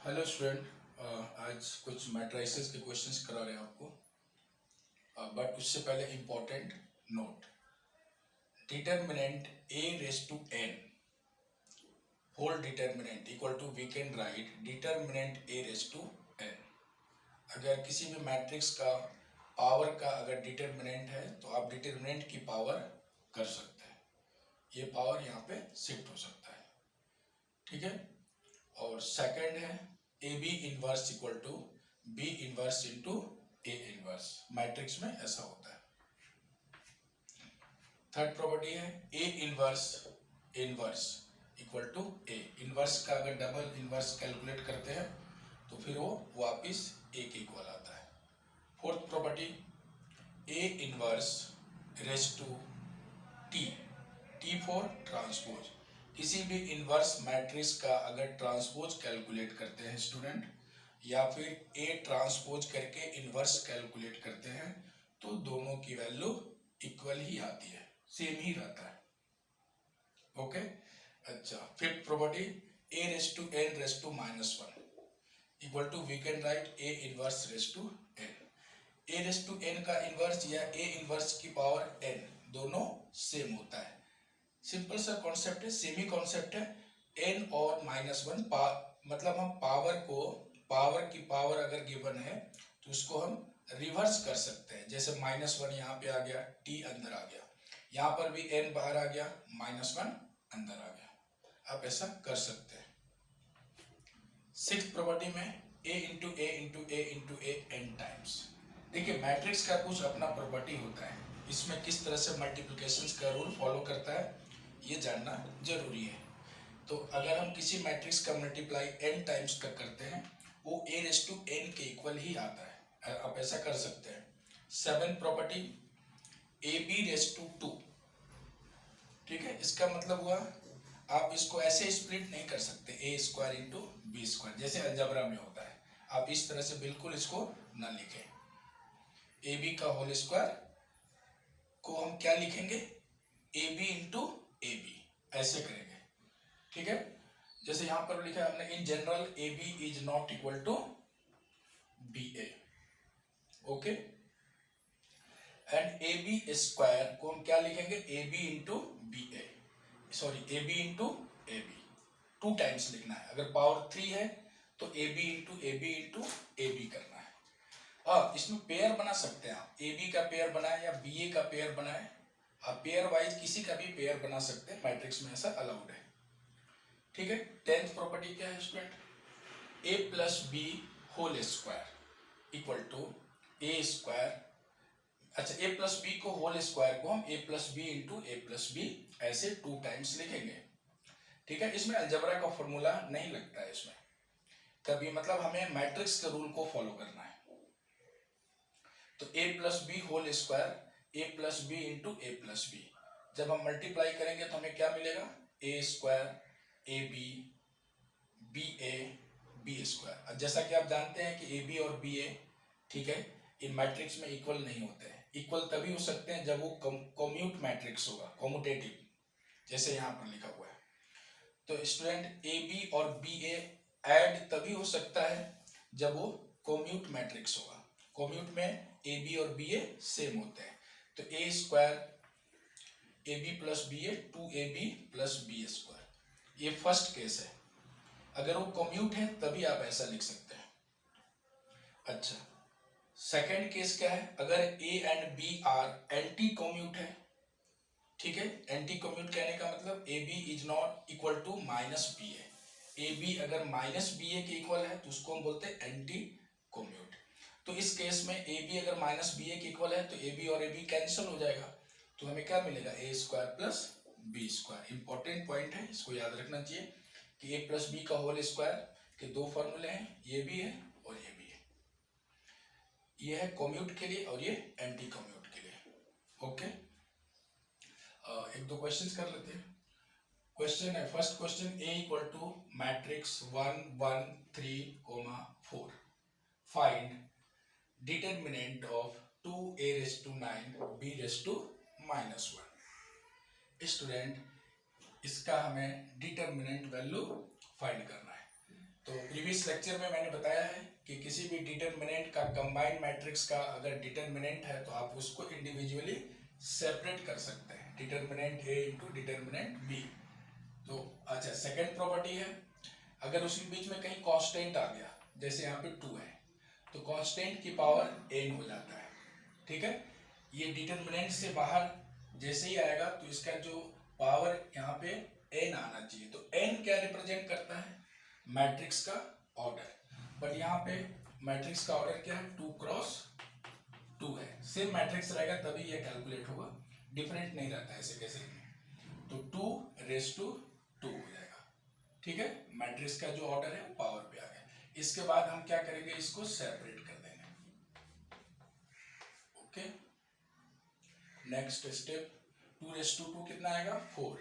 Hello student, आज कुछ matrices के क्वेश्चंस करा रहे हैं आपको, बट उससे पहले important note. Determinant a raise to n whole determinant equal to we can write determinant a raise to n। अगर किसी भी मैट्रिक्स का पावर का अगर डिटर्मिनेंट है तो आप डिटर्मिनेंट की पावर कर सकते हैं। ये पावर यहाँ पे शिफ्ट हो सकता है, ठीक है। और सेकंड है A B inverse equal to B inverse into A inverse, matrix में ऐसा होता है। थर्ड प्रॉपर्टी है A inverse inverse equal to A inverse का अगर डबल इनवर्स कैलकुलेट करते हैं तो फिर वो वापिस ए के इक्वल आता है। Fourth property A inverse raise to T, T for transpose. किसी भी इनवर्स मैट्रिक्स का अगर ट्रांसपोज कैलकुलेट करते हैं स्टूडेंट, या फिर ए ट्रांसपोज करके इनवर्स कैलकुलेट करते हैं तो दोनों की वैल्यू इक्वल ही आती है, सेम ही रहता है। ओके, अच्छा। Fifth property A raise to n raise to -1 equal to we can write A inverse raise to n. A raise to n का इनवर्स या ए इनवर्स की पावर एन दोनों same होता है। सिंपल सा कॉन्सेप्ट है, semi concept है। n और -1 मतलब हम पावर की पावर अगर गिवन है तो उसको हम रिवर्स कर सकते हैं। जैसे -1 यहाँ पे आ गया, t अंदर आ गया, यहाँ पर भी n बाहर आ गया, -1 अंदर आ गया। आप ऐसा कर सकते हैं। सिक्स्थ प्रॉपर्टी में a into A into A into A n times. देखिए मैट्रिक्स का कुछ अपना प्रॉपर्टी होता है, इसमें किस तरह से मल्टीप्लिकेशन का रूल फॉलो करता है ये जानना जरूरी है। तो अगर हम किसी मैट्रिक्स का मल्टीप्लाई n टाइम्स का करते हैं वो a रेज टू n के इक्वल ही आता है। आप ऐसा कर सकते हैं। Seventh property A B raise to 2, ठीक है। इसका मतलब हुआ आप इसको ऐसे स्प्लिट नहीं कर सकते ए स्क्वायर इंटू बी स्क्वायर जैसे अलजबरा में होता है। आप इस तरह से बिल्कुल इसको ना लिखें। ए बी का होल स्क्वायर को हम क्या लिखेंगे, A B into A B, ऐसे करेंगे, ठीक है। जैसे यहां पर लिखा है हमने in general A B is not equal to B A, okay. And A B square को हम क्या लिखेंगे, A B into B A, sorry A B into A B, 2 times लिखना है। अगर पावर 3 है तो A B into A B into A B करना है। और इसमें पेयर बना सकते हैं आप, ए बी का पेयर बनाए या बी ए का पेयर बनाए, आप पेयर वाइज किसी का भी पेयर बना सकते हैं, मैट्रिक्स में ऐसा अलाउड है, ठीक है। 10th प्रॉपर्टी क्या है student, A plus B whole square equal to A square. अच्छा, ए प्लस बी को होल स्क्वायर को हम A plus B into A plus B ऐसे 2 टाइम्स लिखेंगे, ठीक है। इसमें अलजबरा का फॉर्मूला नहीं लगता है इसमें कभी, मतलब हमें मैट्रिक्स के रूल को फॉलो करना है। तो a plus B whole square A plus B into A plus B, जब हम मल्टीप्लाई करेंगे तो हमें क्या मिलेगा, A square A B B A B square. जैसा कि आप जानते हैं कि ए बी और बी ए, ठीक है, इन मैट्रिक्स में इक्वल नहीं होते हैं। इक्वल तभी हो सकते हैं जब वो कम्यूट मैट्रिक्स होगा, कॉम्यूटेटिव, जैसे यहाँ पर लिखा हुआ है। तो स्टूडेंट ए बी और बी ए ऐड तभी हो सकता है जब वो कम्यूट मैट्रिक्स होगा। कम्यूट में ए बी और बी ए सेम होते हैं। तो A square A B plus B A 2ab plus B square, ये फर्स्ट केस है। अगर वो कम्यूट है तभी आप ऐसा लिख सकते हैं। अच्छा, सेकंड केस क्या है, अगर A and B are anti commute है, ठीक है। एंटी कम्यूट कहने का मतलब A B is not equal to minus B A, A B अगर माइनस बी ए के इक्वल है तो उसको हम बोलते हैं एंटी कम्यूट। तो इस केस में ए बी अगर माइनस बी ए के इक्वल है तो ए बी और ए बी कैंसिल हो जाएगा, तो हमें क्या मिलेगा, A square plus B square. Important point है, इसको याद रखना चाहिए कि ए प्लस बी का होल स्क्वायर के 2 फॉर्मूले हैं, ये भी है और ये भी है। ये है कम्यूट के लिए और ये एंटी कम्यूट के लिए, ओके। एक दो क्वेश्चंस कर लेते हैं। क्वेश्चन है, first question, A equal to matrix 1 1 3 4, find determinant of 2a raised to 9 b raised to -1। Student इसका हमें डिटर्मिनेंट वैल्यू फाइंड करना है। तो प्रीवियस लेक्चर में मैंने बताया है कि किसी भी डिटरमिनेंट का कंबाइंड मैट्रिक्स का अगर डिटरमिनेंट है तो आप उसको इंडिविजुअली सेपरेट कर सकते हैं, determinant A into determinant B. तो अच्छा, सेकेंड प्रॉपर्टी है, अगर उसके बीच में कहीं कांस्टेंट आ गया, जैसे यहाँ पे 2 है, तो कांस्टेंट की पावर n हो जाता है, ठीक है। ये डिटरमिनेंट से बाहर जैसे ही आएगा तो इसका जो पावर यहाँ पे n आना चाहिए। तो n क्या रिप्रेजेंट करता है? मैट्रिक्स का ऑर्डर। बट यहाँ पे मैट्रिक्स का ऑर्डर क्या है? 2 क्रॉस 2 है। सेम मैट्रिक्स रहेगा तभी ये कैलकुलेट होगा, डिफरेंट नहीं रहता है ऐसे कैसे। तो 2 हो जाएगा, ठीक है। मैट्रिक्स का जो ऑर्डर है वो पावर पे आ गया। इसके बाद हम क्या करेंगे, इसको सेपरेट कर देंगे, ओके। नेक्स्ट स्टेप, 2 कितना आएगा? 4।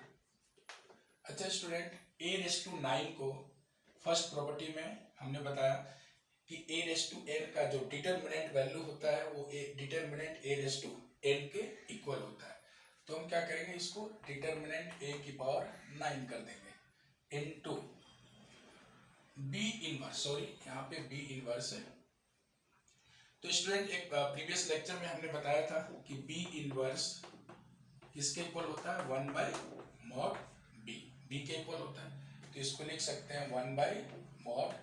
अच्छा स्टूडेंट, a⁹ को फर्स्ट प्रॉपर्टी में हमने बताया कि a⁴n का जो डिटरमिनेंट वैल्यू होता है वो डिटरमिनेंट a⁴n के इक्वल होता है। तो हम क्या करेंगे, इसको डिटरमिनेंट a की पावर 9 कर देंगे इनटू b इनवर्स, सॉरी यहाँ पे b इनवर्स है। तो स्टूडेंट एक प्रीवियस लेक्चर में हमने बताया था कि b इनवर्स किसके इक्वल होता है? 1/mod b के इक्वल होता है। तो इसको लिख सकते हैं 1/mod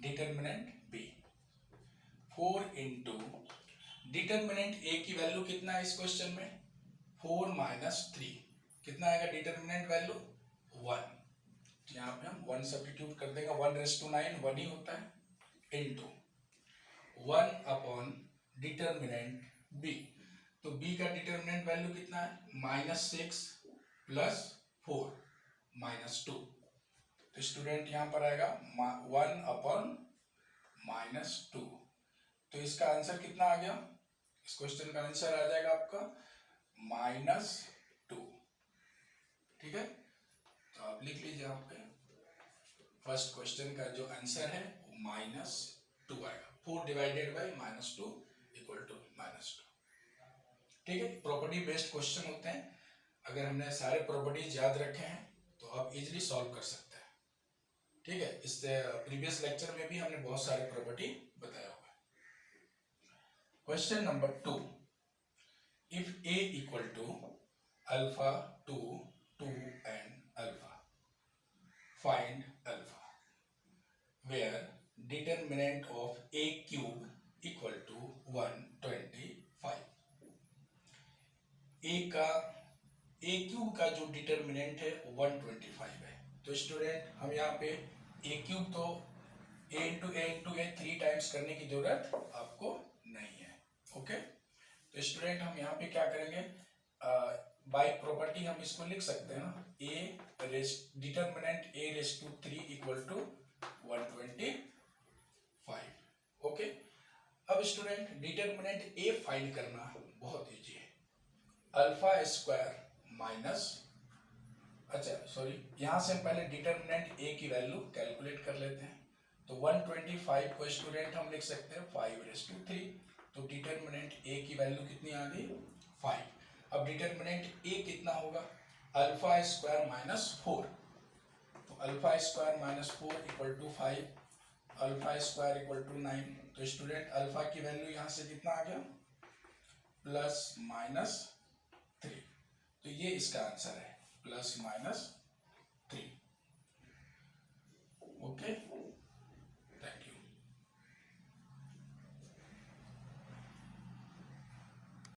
determinant b। 4 into determinant a की वैल्यू कितना है इस क्वेश्चन में? 4 - 3। कितना आएगा डिटरमिनेंट वैल्यू? 1। यहाँ पे हम 1 सब्स्टिट्यूट कर देंगे, 1/9 1 ही होता है, इंटू 1 डिटरमिनेंट b। तो b का डिटरमिनेंट वैल्यू कितना है? -6 + 4 -2। तो स्टूडेंट यहाँ पर आएगा 1/-2। तो इसका आंसर कितना आ गया? इस क्वेश्चन का आंसर आ जाएगा आपका -2, ठीक है। तो आप लिख लीजिए, यहाँ पे फर्स्ट क्वेश्चन का जो आंसर है वो -2 आएगा। 4 डिवाइडेड बाई -2 इक्वल टू -2, ठीक है। प्रॉपर्टी बेस्ड क्वेश्चन होते हैं, अगर हमने सारे प्रॉपर्टीज याद रखे हैं तो आप इजीली सॉल्व कर सकते हैं, ठीक है। इस प्रीवियस लेक्चर में भी हमने बहुत सारे प्रॉपर्टी बताया हुआ है। Question number 2, if a equal to alpha 2 2 and alpha, find alpha where determinant of a³ equal to 125। a³ का जो डिटरमिनेंट है 125 है। तो स्टूडेंट हम यहाँ पे a³ तो a इंटू a 3 टाइम्स करने की जरूरत आपको नहीं है, ओके। तो स्टूडेंट हम यहाँ पे क्या करेंगे, बाय प्रॉपर्टी हम इसको लिख सकते हैं ना, determinant a⁵3 equal to 125, okay. अब स्टूडेंट डिटरमिनेंट a फाइंड करना बहुत इजी है। अल्फा स्क्वायर माइनस, अच्छा सॉरी, यहाँ से हम पहले डिटरमिनेंट a की वैल्यू कैलकुलेट कर लेते हैं। तो 125 को स्टूडेंट हम लिख सकते हैं 5⁵3। तो डिटरमिनेंट a की वैल्यू कितनी आ गई? 5। अब डिटरमिनेंट a कितना होगा? Alpha square minus 4। तो alpha square minus 4 equal to 5, alpha square equal to 9। तो स्टूडेंट अल्फा की वैल्यू यहाँ से कितना आ गया? +-3। तो ये इसका आंसर है, +-3।